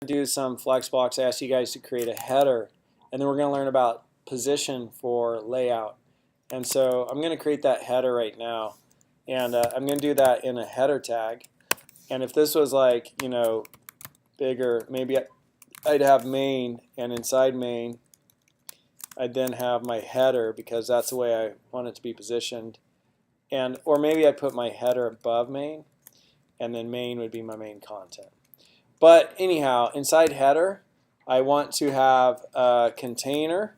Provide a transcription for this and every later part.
do some flexbox. I asked you guys to create a header, and then we're going to learn about position for layout. And so I'm going to create that header right now, and I'm going to do that in a header tag. And if this was like, you know, bigger, maybe I'd have main, and inside main I'd then have my header, because that's the way I want it to be positioned. And or maybe I'd put my header above main, and then main would be my main content. But anyhow, inside header, I want to have a container,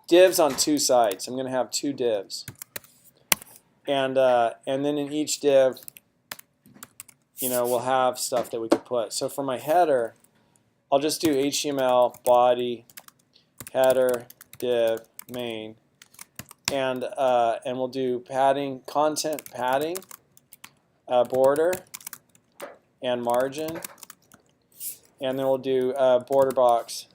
divs on two sides. I'm going to have two divs, and then in each div, you know, we'll have stuff that we could put. So for my header, I'll just do HTML body header div main, and we'll do padding, content padding, border and margin, and then we'll do border box,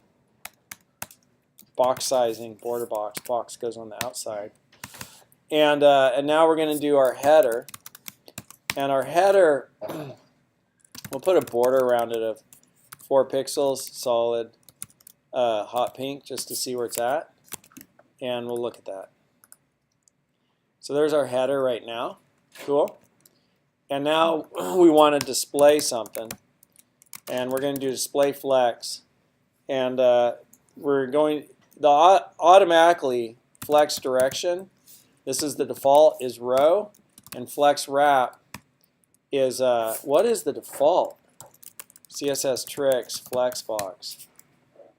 box sizing, border box goes on the outside, and now we're going to do our header, and our header we'll put a border around it of 4 pixels, solid, hot pink, just to see where it's at, and we'll look at that. So there's our header right now. Cool. And now we want to display something, and we're going to do display flex, and we're going automatically flex direction. This is the default, is row, and flex wrap is what is the default? CSS tricks flexbox.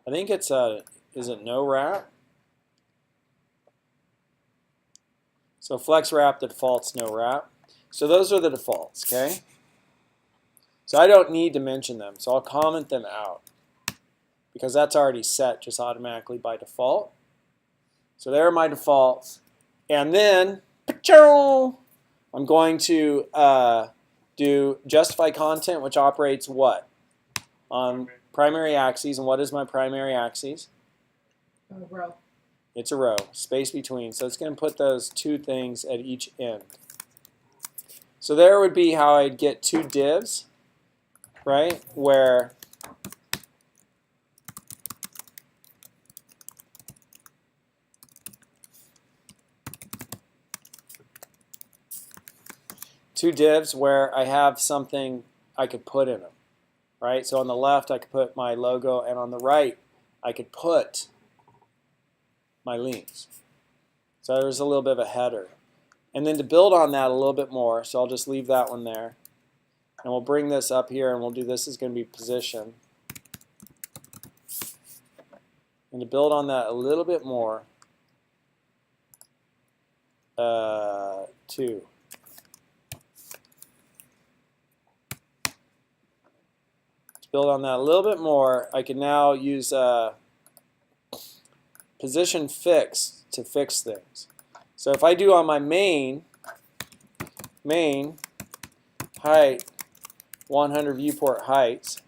I think it's is it no wrap? So flex wrap, the default's no wrap. So those are the defaults, okay? So I don't need to mention them, so I'll comment them out, because that's already set just automatically by default. So there are my defaults. And then, I'm going to do justify content, which operates what? On primary axes. And what is my primary axis? A row. It's a row, space between. So it's going to put those two things at each end. So there would be how I'd get two divs, right? Where I have something I could put in them, right? So on the left I could put my logo, and on the right I could put my links. So there's a little bit of a header. And then to build on that a little bit more, so I'll just leave that one there. And we'll bring this up here, and we'll do this is going to be position. And to build on that a little bit more, two. To build on that a little bit more, I can now use position fix to fix things. So if I do on my main height 100 viewport heights,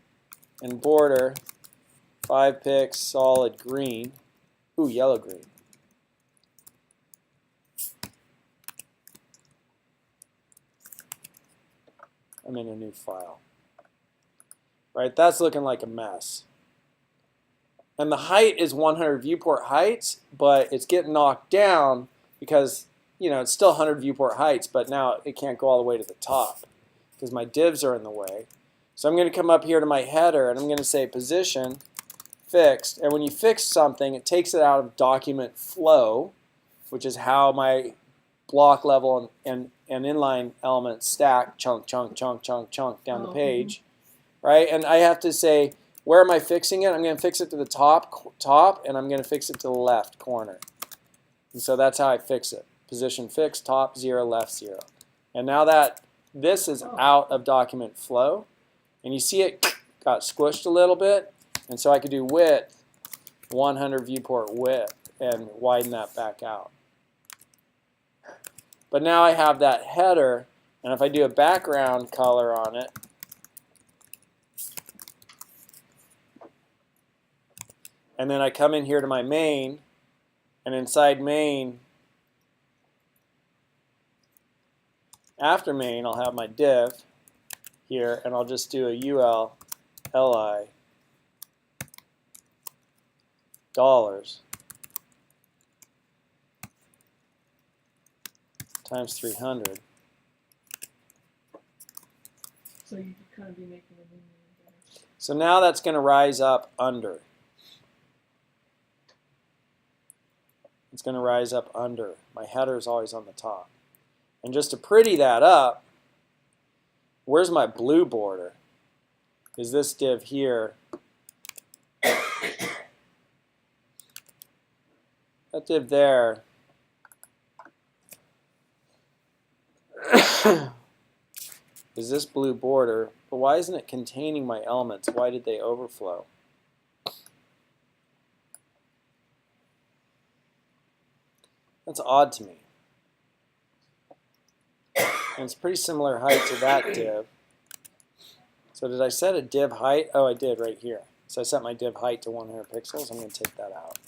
and border 5 pix solid green, ooh, yellow green. I'm in a new file. Right, that's looking like a mess. And the height is 100 viewport heights, but it's getting knocked down because, you know, it's still 100 viewport heights, but now it can't go all the way to the top because my divs are in the way. So I'm going to come up here to my header, and I'm going to say position fixed. And when you fix something, it takes it out of document flow, which is how my block level and inline elements stack, chunk, chunk, chunk, chunk, chunk down the page, right? And I have to say, where am I fixing it? I'm going to fix it to the top, and I'm going to fix it to the left corner. And so that's how I fix it. Position fix, top 0, left 0. And now that this is out of document flow, and you see it got squished a little bit, and so I could do width, 100 viewport width, and widen that back out. But now I have that header, and if I do a background color on it, and then I come in here to my main, and inside main, after main, I'll have my div here, and I'll just do a UL LI dollars times 300. So you could kind of be making a new name there. So now that's going to rise up under. It's going to rise up under. My header is always on the top. And just to pretty that up, where's my blue border? Is this div here? That div there is this blue border, but why isn't it containing my elements? Why did they overflow? That's odd to me. And it's pretty similar height to that div. So did I set a div height? Oh, I did right here. So I set my div height to 100 pixels. I'm going to take that out.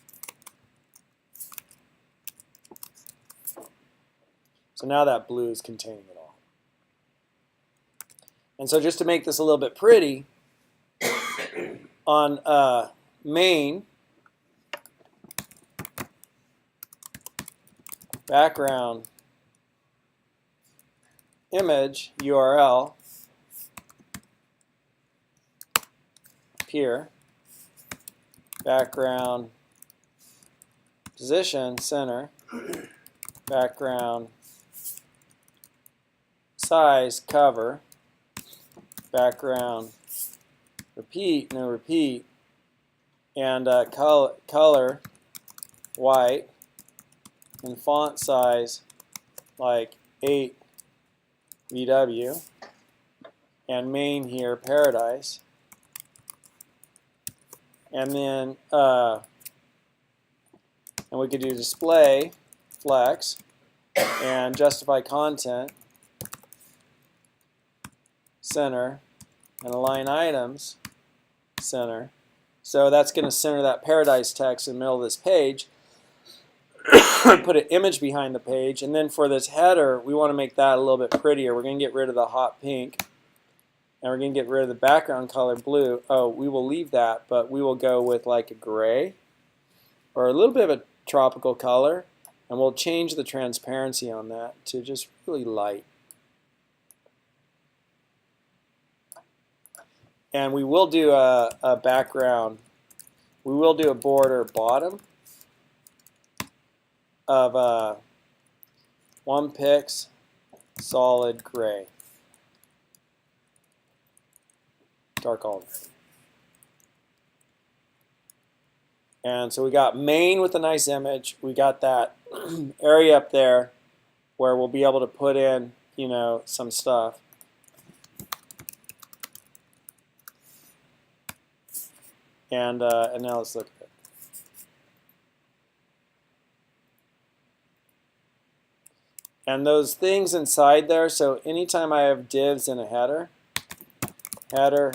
So now that blue is containing it all. And so just to make this a little bit pretty, on main, background, image, URL, here, background, position, center, background, size, cover, background, repeat, no repeat, and color, white, and font size like 8 VW, and main here, paradise, and then and we could do display, flex, and justify content, center, and align items, center. So that's going to center that paradise text in the middle of this page. Put an image behind the page, and then for this header, we want to make that a little bit prettier. We're going to get rid of the hot pink, and we're going to get rid of the background color blue. Oh, we will leave that, but we will go with like a gray or a little bit of a tropical color, and we'll change the transparency on that to just really light. And we will do a background, we will do a border bottom of 1 pix solid gray, dark olive. And so we got main with a nice image. We got that area up there where we'll be able to put in, you know, some stuff. And now let's look at it. And those things inside there, so anytime I have divs in a header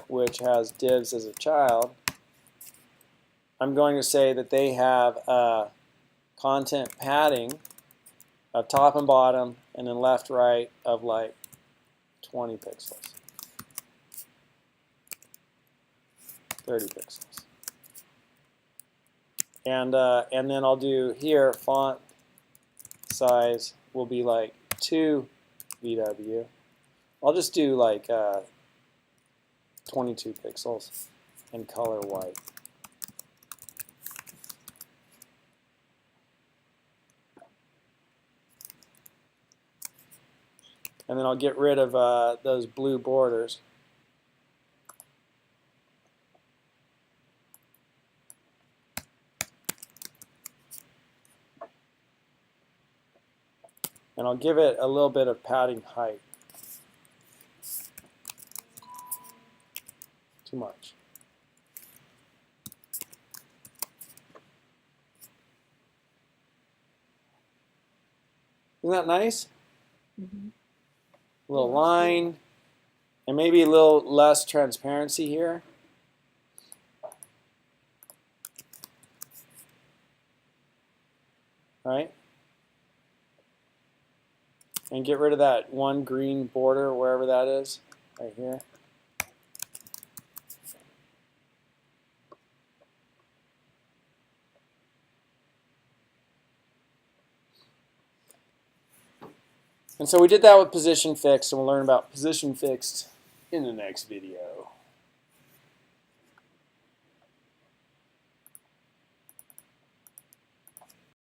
which has divs as a child, I'm going to say that they have content padding of top and bottom, and then left, right of like 20 pixels, 30 pixels. And then I'll do here, font size will be like 2 VW. I'll just do like 22 pixels and color white. And then I'll get rid of those blue borders. And I'll give it a little bit of padding height. Too much. Isn't that nice? Mm-hmm. A little line, and maybe a little less transparency here. Right? And get rid of that one green border, wherever that is, right here. And so we did that with position fixed, and we'll learn about position fixed in the next video.